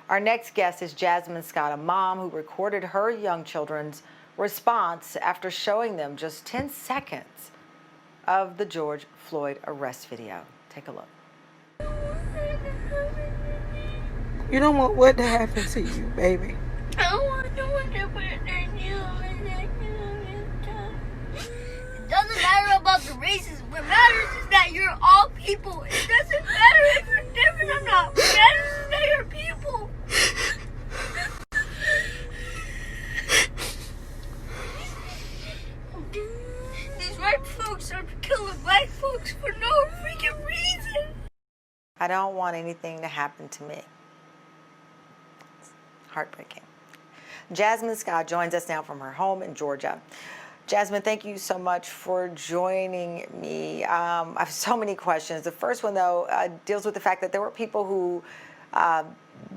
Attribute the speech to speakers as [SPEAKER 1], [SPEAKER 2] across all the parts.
[SPEAKER 1] Our next guest is Jasmine Scott, a mom who recorded her young children's response after showing them just 10 seconds of the George Floyd arrest video. Take a look.
[SPEAKER 2] You don't want what to happen to you, baby.
[SPEAKER 3] I don't want no one to put their new It doesn't matter about the races. What matters is that you're all people. It doesn't matter if you're different or not. What matters is that you're people. These white folks are killing black folks for no freaking reason.
[SPEAKER 1] I don't want anything to happen to me. It's heartbreaking. Jasmine Scott joins us now from her home in Georgia. Jasmine, thank you so much for joining me. I have so many questions. The first one, though, deals with the fact that there were people who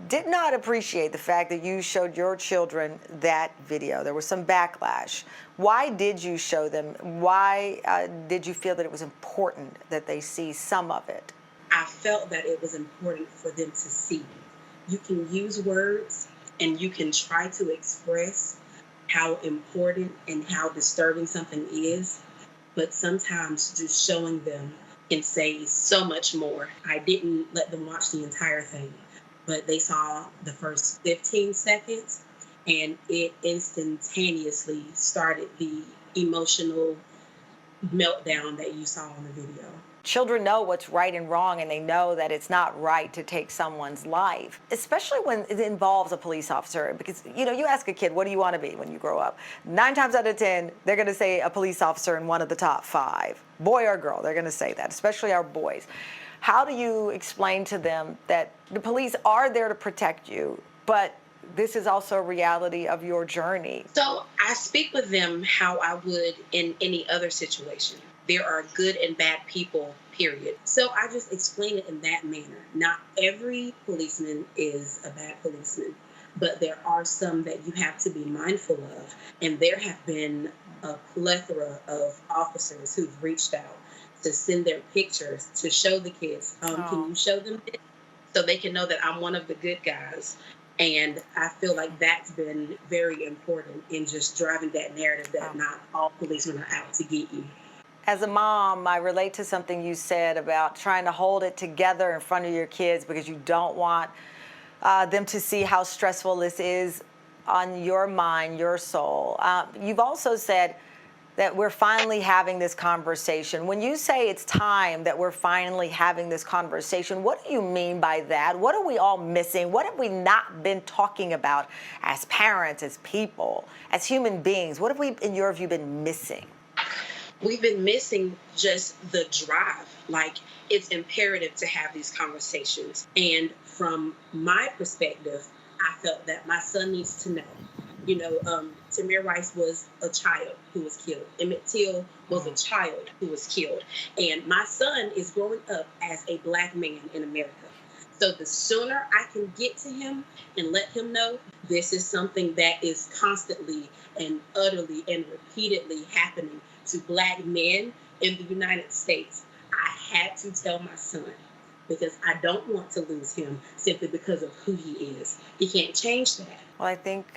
[SPEAKER 1] did not appreciate the fact that you showed your children that video. There was some backlash. Why did you show them? Why did you feel that it was important that they see some of it?
[SPEAKER 4] I felt that it was important for them to see. You can use words and you can try to express how important and how disturbing something is, but sometimes just showing them can say so much more. I didn't let them watch the entire thing, but they saw the first 15 seconds and it instantaneously started the emotional meltdown that you saw in the video.
[SPEAKER 1] Children know what's right and wrong, and they know that it's not right to take someone's life, especially when it involves a police officer. Because, you know, you ask a kid, what do you want to be when you grow up? 9 times out of 10, they're going to say a police officer in one of the top 5. Boy or girl, they're going to say that, especially our boys. How do you explain to them that the police are there to protect you, but this is also a reality of your journey?
[SPEAKER 4] So I speak with them how I would in any other situation. There are good and bad people, period. So I just explain it in that manner. Not every policeman is a bad policeman, but there are some that you have to be mindful of. And there have been a plethora of officers who've reached out to send their pictures to show the kids. Can you show them this? So they can know that I'm one of the good guys. And I feel like that's been very important in just driving that narrative that not all policemen are out to get you.
[SPEAKER 1] As a mom, I relate to something you said about trying to hold it together in front of your kids because you don't want them to see how stressful this is on your mind, your soul. You've also said that we're finally having this conversation. When you say it's time that we're finally having this conversation, what do you mean by that? What are we all missing? What have we not been talking about as parents, as people, as human beings? What have we, in your view, been missing?
[SPEAKER 4] We've been missing just the drive. Like, it's imperative to have these conversations. And from my perspective, I felt that my son needs to know. You know, Tamir Rice was a child who was killed. Emmett Till was a child who was killed. And my son is growing up as a black man in America. So the sooner I can get to him and let him know this is something that is constantly and utterly and repeatedly happening to black men in the United States, I had to tell my son, because I don't want to lose him simply because of who he is. He can't change that.
[SPEAKER 1] Well, I think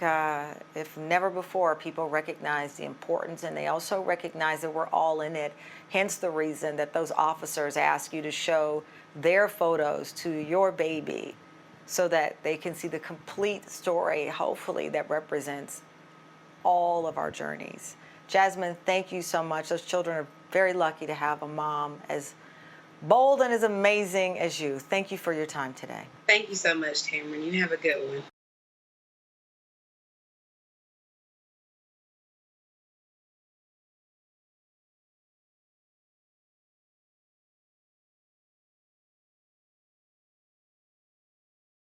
[SPEAKER 1] if never before, people recognize the importance, and they also recognize that we're all in it. Hence the reason that those officers ask you to show their photos to your baby so that they can see the complete story, hopefully, that represents all of our journeys. Jasmine, thank you so much. Those children are very lucky to have a mom as bold and as amazing as you. Thank you for your time today.
[SPEAKER 4] Thank you so much, Tamron. You have a good one.